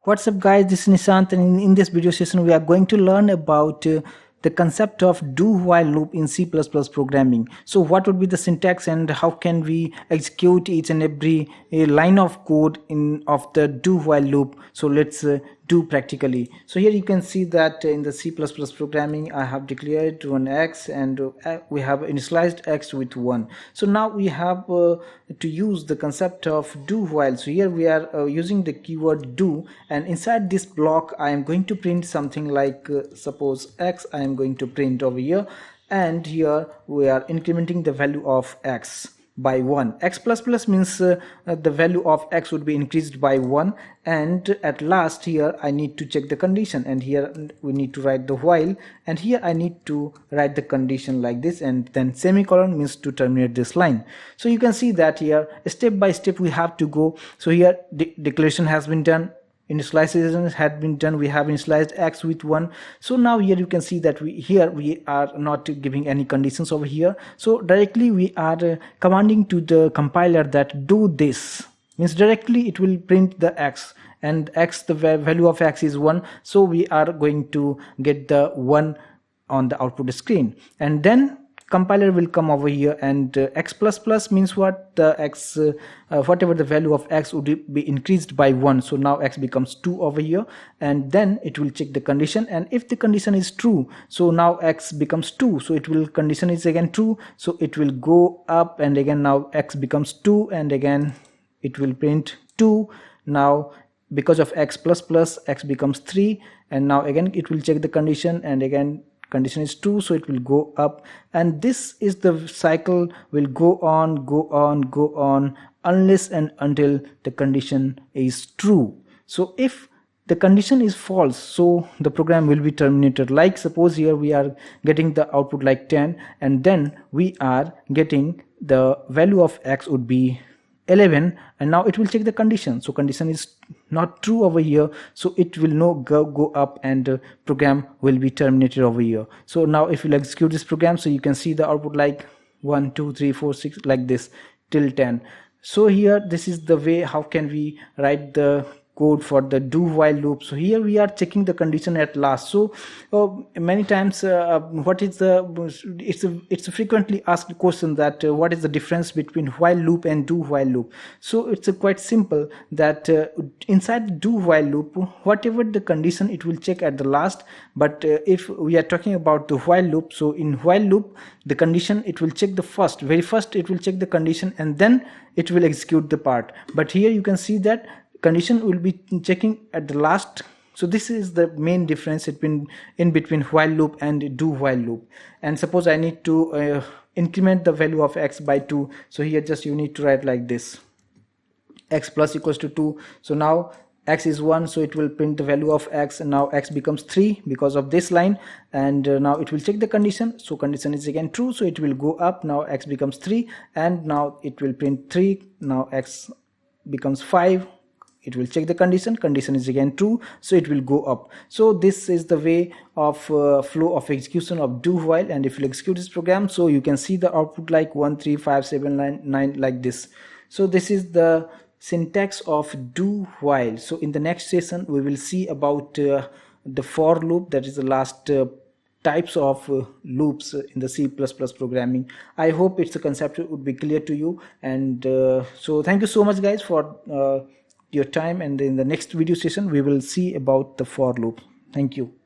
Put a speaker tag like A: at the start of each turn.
A: What's up guys, this is Nishant, and in this video session we are going to learn about the concept of do-while loop in C++ programming. So what would be the syntax and how can we execute each and every line of code of the do-while loop. So let's do practically. So here you can see that in the C++ programming I have declared one x and we have initialized x with 1. So now we have to use the concept of do-while. So here we are using the keyword do, and inside this block I am going to print something like suppose x I am going to print over here, and here we are incrementing the value of x by 1. X plus plus means the value of x would be increased by 1, and at last here I need to check the condition, and here we need to write the while, and here I need to write the condition like this, and then semicolon means to terminate this line. So you can see that here step by step we have to go. So here declaration has been done, initialization had been done, we have initialized x with 1. So now here you can see that we are not giving any conditions over here. So directly we are commanding to the compiler that do this, means directly it will print the x, and x, the value of x is 1, so we are going to get the 1 on the output screen, and then compiler will come over here, and x plus plus means what, the x whatever the value of x would be increased by 1. So now x becomes 2 over here, and then it will check the condition, and if the condition is true, so now x becomes 2, so it will, condition is again true, so it will go up, and again now x becomes 2, and again it will print 2. Now because of x plus plus, x becomes 3, and now again it will check the condition, and again condition is 2, so it will go up, and this is the cycle will go on unless and until the condition is true. So if the condition is false, so the program will be terminated. Like suppose here we are getting the output like 10, and then we are getting the value of x would be 11, and now it will check the condition, so condition is not true over here, so it will not go up, and program will be terminated over here. So now if you execute this program, so you can see the output like 1 2 3 4 6 like this till 10. So here this is the way how can we write the code for the do while loop. So here we are checking the condition at last. So many times what is the it's a frequently asked question that what is the difference between while loop and do while loop. So it's quite simple that inside do while loop, whatever the condition it will check at the last, but if we are talking about the while loop, so in while loop the condition it will check the very first it will check the condition, and then it will execute the part. But here you can see that condition will be checking at the last. So this is the main difference in between while loop and do while loop. And suppose I need to increment the value of x by 2, so here just you need to write like this, x plus equals to 2. So now x is 1, so it will print the value of x, and now x becomes 3 because of this line, and now it will check the condition, so condition is again true, so it will go up, now x becomes 3, and now it will print 3, now x becomes 5, it will check the condition is again true, so it will go up. So this is the way of flow of execution of do while. And if you execute this program, so you can see the output like 1 3 5 7 9 like this. So this is the syntax of do while. So in the next session we will see about the for loop, that is the last types of loops in the C++ programming. I hope it's a concept would be clear to you, and so thank you so much guys for your time, and in the next video session we will see about the for loop. Thank you.